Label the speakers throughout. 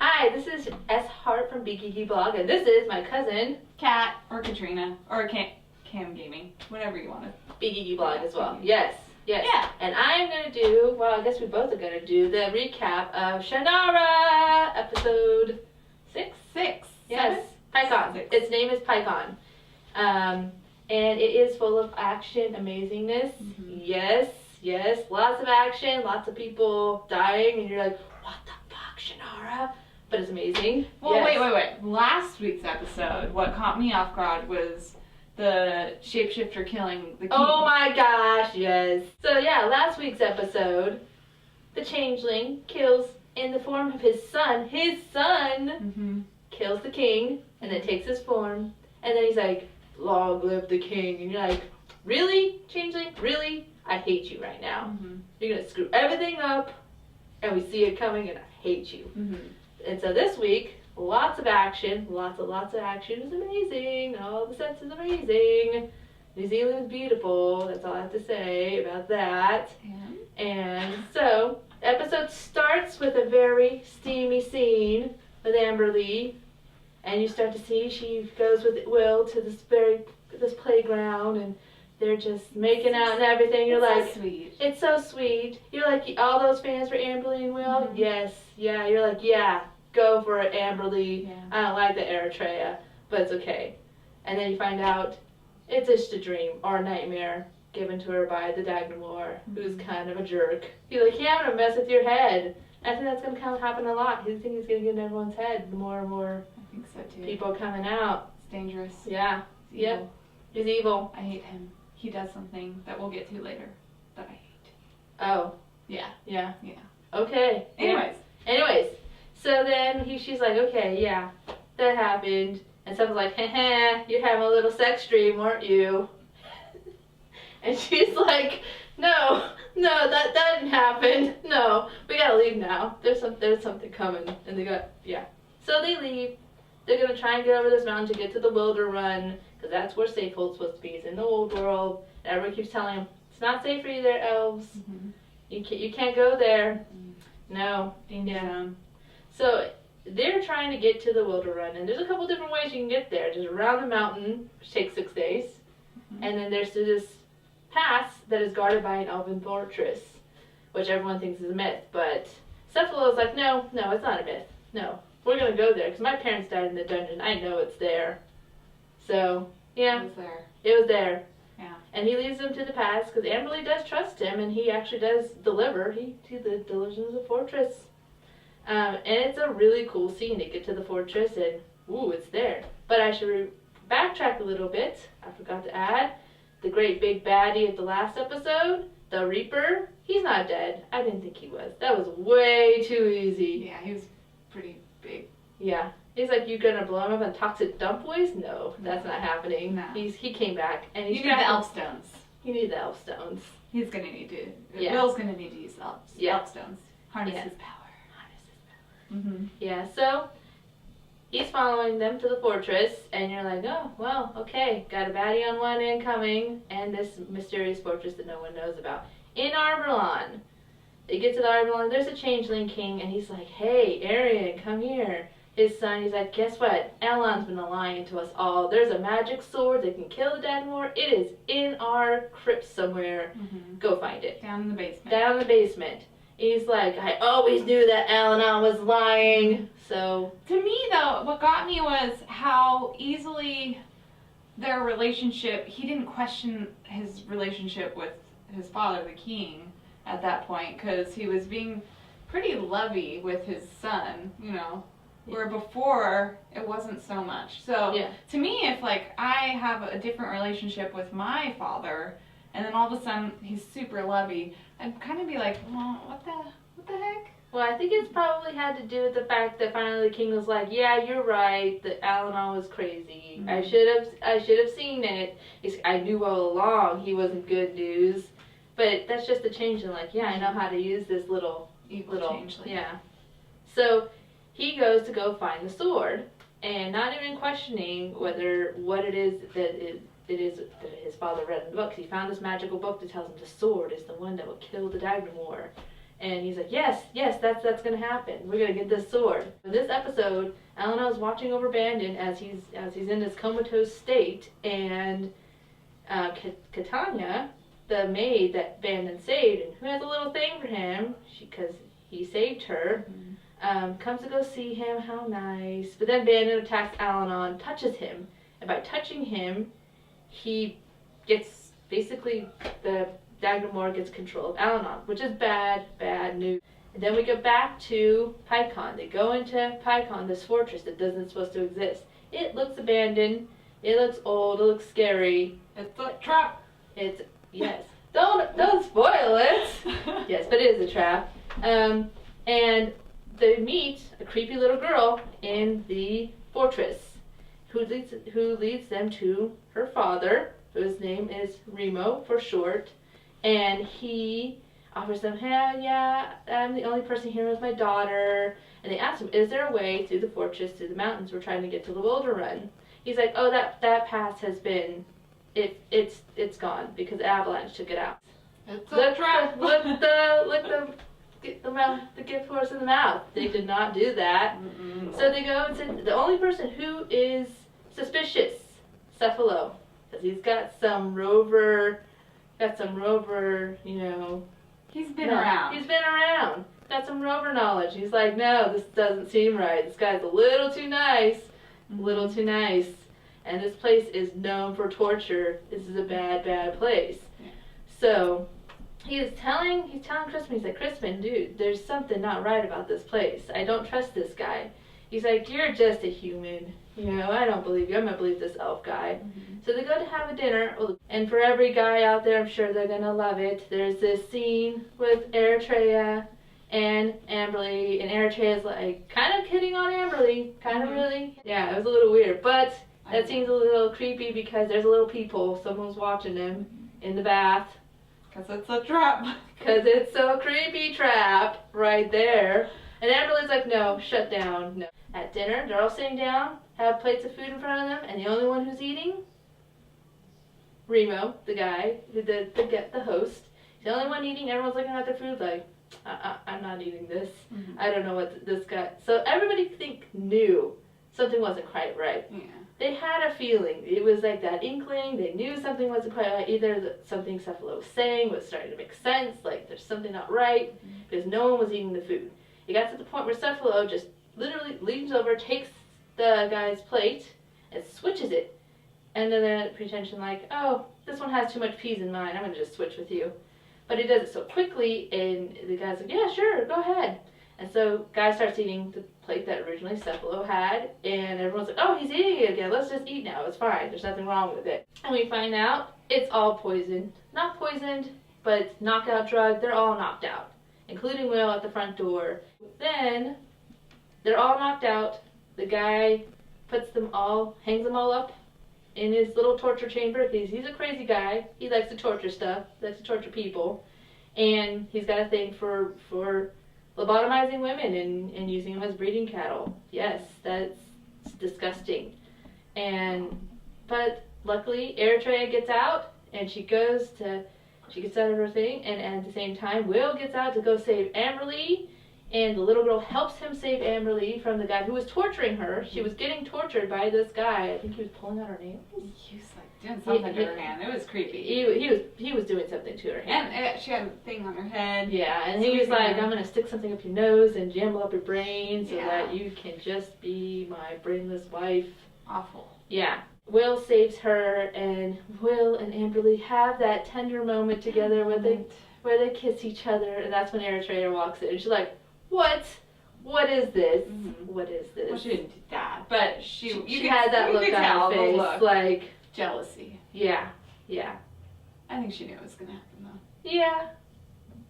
Speaker 1: Hi, this is S. Hart from BGG Blog, and this is my cousin,
Speaker 2: Kat, or Katrina, or Cam Gaming, whatever you want to.
Speaker 1: BGG Blog as well. Yes.
Speaker 2: Yeah.
Speaker 1: And I'm going to do, well, I guess we both are going to do the recap of Shannara, episode 6?
Speaker 2: 6.
Speaker 1: Yes. Pykon.
Speaker 2: 6.
Speaker 1: Its name is Pykon. And it is full of action, amazingness.
Speaker 2: Mm-hmm.
Speaker 1: Yes. Lots of action, lots of people dying, and you're like, what the fuck, Shannara? But it's amazing.
Speaker 2: Well,
Speaker 1: yes.
Speaker 2: wait. Last week's episode, what caught me off guard was the shapeshifter killing the king.
Speaker 1: Oh my gosh, yes. So yeah, last week's episode, the changeling kills in the form of his son. His son kills the king, and then takes his form, and then he's like, long live the king. And you're like, really, changeling? Really? I hate you right now. You're going to screw everything up, and we see it coming, and I hate you. And so this week, lots of action, lots of action. It was amazing. All the sets is amazing. New Zealand is beautiful. That's all I have to say about that. And so, the episode starts with a very steamy scene with Amberly, and you start to see she goes with Will to this playground, and they're just making out and everything. You're like,
Speaker 2: so sweet.
Speaker 1: It's so sweet. You're like, all those fans for Amberly and Will? Yes. Yeah. You're like, yeah, go for it, Amberly.
Speaker 2: Yeah.
Speaker 1: I don't like the Eritrea, but it's okay. And then you find out it's just a dream or a nightmare given to her by the Dagnamore, who's kind of a jerk. He's like, yeah, I'm going to mess with your head. I think that's going to kind of happen a lot. I think he's going to get in everyone's head. The more and more
Speaker 2: I think so too.
Speaker 1: people coming out.
Speaker 2: It's dangerous.
Speaker 1: Yeah.
Speaker 2: It's
Speaker 1: Yep.
Speaker 2: evil.
Speaker 1: He's evil.
Speaker 2: I hate him. He does something that we'll get to later that I hate.
Speaker 1: Oh.
Speaker 2: Yeah.
Speaker 1: Okay. Anyways, so then she's like, okay, yeah, that happened. And someone's like, haha, you're having a little sex dream, weren't you? And she's like, no, that didn't happen. No, we gotta leave now. There's something coming. And they got, yeah. So they leave. They're gonna try and get over this mountain to get to the Wilder Run, because that's where Safehold's supposed to be. It's in the old world. And everyone keeps telling them, it's not safe for you there, elves. You can't go there. No.
Speaker 2: Danger zone.
Speaker 1: So they're trying to get to the Wilder Run, and there's a couple different ways you can get there. Just around the mountain, which takes 6 days, and then there's this pass that is guarded by an elven fortress, which everyone thinks is a myth, but Cephalon is like, no, it's not a myth. No, we're gonna go there because my parents died in the dungeon. I know it's there. So yeah,
Speaker 2: It was there.
Speaker 1: It was there.
Speaker 2: Yeah.
Speaker 1: And he leads them to the pass because Amberly does trust him, and he actually does deliver. He delivers them to the fortress. And it's a really cool scene to get to the fortress, and ooh, it's there. But I should backtrack a little bit. I forgot to add the great big baddie of the last episode, the Reaper. He's not dead. I didn't think he was. That was way too easy.
Speaker 2: Yeah, he was pretty big.
Speaker 1: Yeah. He's like, you gonna blow him up in toxic dump voice? No, that's not happening.
Speaker 2: No.
Speaker 1: He came back, and he's
Speaker 2: You need the elf stones.
Speaker 1: He needed the elf stones.
Speaker 2: He's gonna need to.
Speaker 1: Yeah.
Speaker 2: Will's gonna need to use the elf stones. Harness
Speaker 1: Yeah.
Speaker 2: his power.
Speaker 1: Yeah, so he's following them to the fortress, and you're like, oh, well, okay, got a baddie on one incoming, and this mysterious fortress that no one knows about. In Arborlon. They get to the Arborlon, there's a changeling king, and he's like, hey, Arian, come here. His son, he's like, guess what? Elon's been lying to us all. There's a magic sword that can kill the Dagnamore. It is in our crypt somewhere. Go find it.
Speaker 2: Down in the basement.
Speaker 1: Down in the basement. He's like, I always knew that Alanon was lying. So
Speaker 2: to me, though, what got me was how easily their relationship. He didn't question his relationship with his father, the king, at that point, because he was being pretty lovey with his son, you know. Where before, it wasn't so much. So, to me, if, like, I have a different relationship with my father, and then all of a sudden he's super lovey, I'd kind of be like, well, what the heck?
Speaker 1: Well, I think it's probably had to do with the fact that finally the king was like, yeah, you're right, that Alanon was crazy. I should have seen it. I knew all along he wasn't good news. But that's just a changeling, like, yeah, I know how to use this little
Speaker 2: changeling.
Speaker 1: Yeah. So he goes to go find the sword, and not even questioning what it is that his father read in the book. He found this magical book that tells him the sword is the one that will kill the Dagnamore. And he's like, yes, that's gonna happen. We're gonna get this sword. In this episode, Elena is watching over Bandon as he's in this comatose state, and Catania, the maid that Bandon saved, and who has a little thing for him, because he saved her, comes to go see him. How nice! But then Bandon attacks Al-Anon, touches him, and by touching him, he gets basically the Dagmar gets control of Al-Anon, which is bad news. And then we go back to Pykon. They go into Pykon, this fortress that isn't supposed to exist. It looks abandoned. It looks old. It looks scary.
Speaker 2: It's a trap.
Speaker 1: It's yes. Don't spoil it. Yes, but it is a trap. And they meet a creepy little girl in the fortress, who leads them to her father, whose name is Remo for short. And he offers them, hey, yeah, I'm the only person here with my daughter. And they ask him, is there a way through the fortress, through the mountains? We're trying to get to the Boulder Run. He's like, oh, that path has been, it's gone because Avalanche took it out.
Speaker 2: It's a trap.
Speaker 1: Look the gift horse in the mouth. They did not do that. So they go and say, the only person who is suspicious, Cephalo, because he's got some rover, you know.
Speaker 2: He's been around.
Speaker 1: He's been around. Got some rover knowledge. He's like, no, this doesn't seem right. This guy's a little too nice. And this place is known for torture. This is a bad place. Yeah. So he's telling Crispin, he's like, Crispin, dude, there's something not right about this place. I don't trust this guy. He's like, you're just a human. You know, I don't believe you. I'm going to believe this elf guy. So they go to have a dinner. And for every guy out there, I'm sure they're going to love it. There's this scene with Eritrea and Amberly. And Eritrea's like kind of hitting on Amberly. Kind of really. Yeah, it was a little weird. But that scene's a little creepy because there's a little peephole. Someone's watching them in the bath.
Speaker 2: Because it's a trap.
Speaker 1: Because it's a creepy trap right there. And Amberly's like, no, shut down. No. At dinner, they're all sitting down, have plates of food in front of them, and the only one who's eating? Remo, the guy, the host. He's the only one eating. Everyone's looking at their food like, I'm not eating this. I don't know what this guy... So everybody knew something wasn't quite right.
Speaker 2: Yeah.
Speaker 1: They had a feeling. It was like that inkling. They knew something wasn't quite right. Either something Cephalo was saying was starting to make sense, like there's something not right, because no one was eating the food. It got to the point where Cephalo just literally leans over, takes the guy's plate, and switches it. And then the pretension like, oh, this one has too much peas in mine, I'm going to just switch with you. But he does it so quickly, and the guy's like, yeah, sure, go ahead. And so guy starts eating the plate that originally Cephalo had, and everyone's like, oh, he's eating it again, let's just eat now, it's fine, there's nothing wrong with it. And we find out it's all poisoned. Not poisoned, but knockout drug, they're all knocked out, including Will at the front door. Then they're all knocked out. The guy hangs them all up in his little torture chamber because he's a crazy guy. He likes to torture stuff, likes to torture people, and he's got a thing for lobotomizing women and using them as breeding cattle. Yes, that's disgusting. But luckily, Eritrea gets out, and she gets out of her thing, and at the same time, Will gets out to go save Amberly. And the little girl helps him save Amberly from the guy who was torturing her. She was getting tortured by this guy. I think he was pulling out her nails.
Speaker 2: He was like doing something to her hand. It was creepy.
Speaker 1: He was doing something to her hand.
Speaker 2: And she had a thing on her head.
Speaker 1: Yeah, and he was like, I'm going to stick something up your nose and jam up your brain so that you can just be my brainless wife.
Speaker 2: Awful.
Speaker 1: Yeah. Will saves her, and Will and Amberly have that tender moment together where they kiss each other, and that's when Eritrea walks in, and she's like, What is this? What is this?
Speaker 2: Well, she didn't do that, but she
Speaker 1: had that look on her face, like
Speaker 2: jealousy.
Speaker 1: Yeah.
Speaker 2: I think she knew it was gonna happen though.
Speaker 1: Yeah.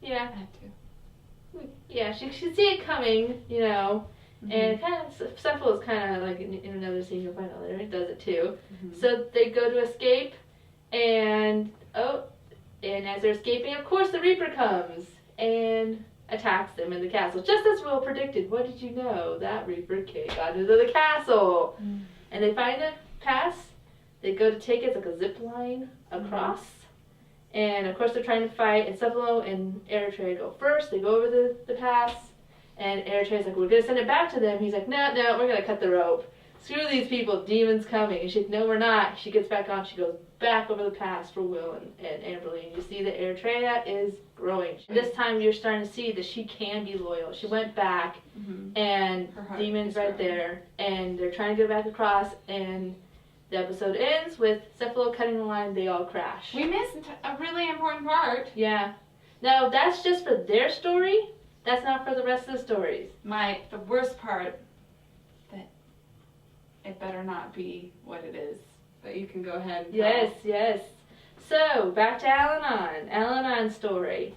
Speaker 2: I had to.
Speaker 1: Yeah, she could see it coming, you know, and kind of Cephalo is kind of like in another scene you'll find out later. He does it too. So they go to escape, and as they're escaping, of course the Reaper comes and attacks them in the castle, just as Will predicted. What did you know? That Reaper got into the castle. And they find a pass. They go to take it. It's like a zip line across. And of course they're trying to fight, and Cephalo and Eritrea go first. They go over the pass, and Eritrea's like, we're going to send it back to them. He's like, no, we're going to cut the rope. Screw these people, demons coming. And she's like, no, we're not. She gets back on. She goes back over the pass for Will and Amberly. And you see that Eritrea is growing. This time you're starting to see that she can be loyal. She went back, and demons right there, and they're trying to go back across, and the episode ends with Cephalo cutting the line. They all crash.
Speaker 2: We missed a really important part.
Speaker 1: Yeah. Now, that's just for their story. That's not for the rest of the stories.
Speaker 2: The worst part, that it better not be what it is. But you can go ahead and
Speaker 1: Yes. So, back to Al-Anon. Al-Anon's story.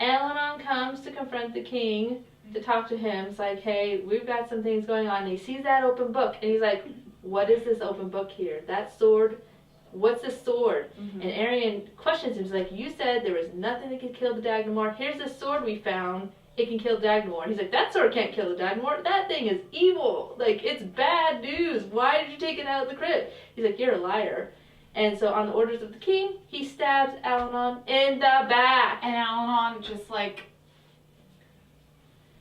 Speaker 1: Al-Anon comes to confront the king, to talk to him. It's like, hey, we've got some things going on. And he sees that open book, and he's like, what is this open book here? That sword? What's this sword? And Arian questions him. He's like, you said there was nothing that could kill the Dagnamor. Here's this sword we found. It can kill Dagnamor. He's like, that sword can't kill the Dagnamor. That thing is evil. Like, it's bad news. Why did you take it out of the crypt? He's like, you're a liar. And so on the orders of the king, he stabs Al-Anon in the back.
Speaker 2: And Al-Anon just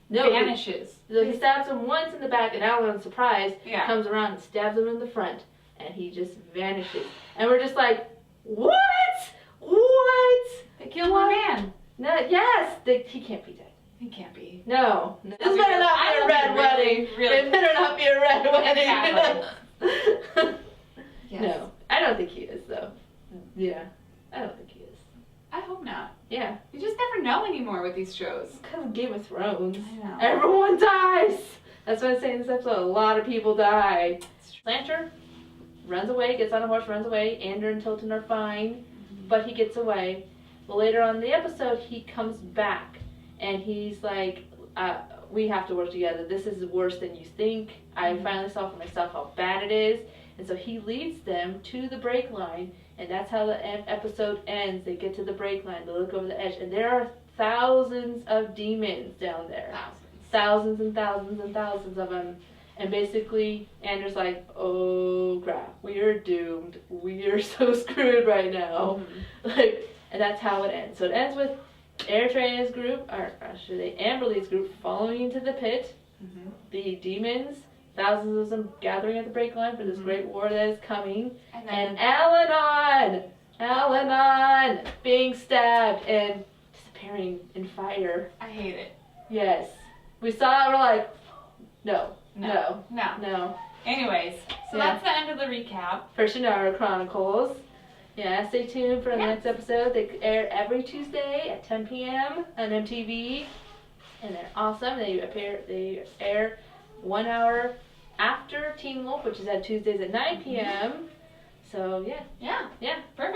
Speaker 2: vanishes.
Speaker 1: So he stabs him once in the back, and Al-Anon, surprised,
Speaker 2: comes
Speaker 1: around and stabs him in the front. And he just vanishes. And we're just like, what?
Speaker 2: They killed my man.
Speaker 1: No, yes! He can't be dead.
Speaker 2: He can't be.
Speaker 1: No. This better not be a red wedding. It better not be a red wedding.
Speaker 2: Yes.
Speaker 1: No. I don't think he is, though. Yeah. I don't think he is.
Speaker 2: I hope not.
Speaker 1: Yeah.
Speaker 2: You just never know anymore with these shows.
Speaker 1: It's because of Game of Thrones.
Speaker 2: I know.
Speaker 1: Everyone dies! That's what I'm saying in this episode. A lot of people die. Lancer runs away, gets on a horse, runs away. Ander and Tilton are fine, but he gets away. But later on in the episode, he comes back, and he's like, we have to work together. This is worse than you think. I finally saw for myself how bad it is. And so he leads them to the break line, and that's how the episode ends. They get to the break line, they look over the edge, and there are thousands of demons down there. Thousands and thousands and thousands of them. And basically, Anders like, oh crap, we are doomed. We are so screwed right now. And that's how it ends. So it ends with Eritrea's group, or should I say Amberly's group, following into the pit. The demons, thousands of them gathering at the break line for this great war that is coming. And Al-Anon being stabbed and disappearing in fire.
Speaker 2: I hate it.
Speaker 1: Yes. We saw it, we're like, no.
Speaker 2: Anyways, so that's the end of the recap.
Speaker 1: For Shannara Chronicles. Yeah, stay tuned for the next episode. They air every Tuesday at 10 p.m. on MTV. And they're awesome. They air 1 hour after Teen Wolf, which is at Tuesdays at 9 p.m. So, yeah.
Speaker 2: Yeah, perfect.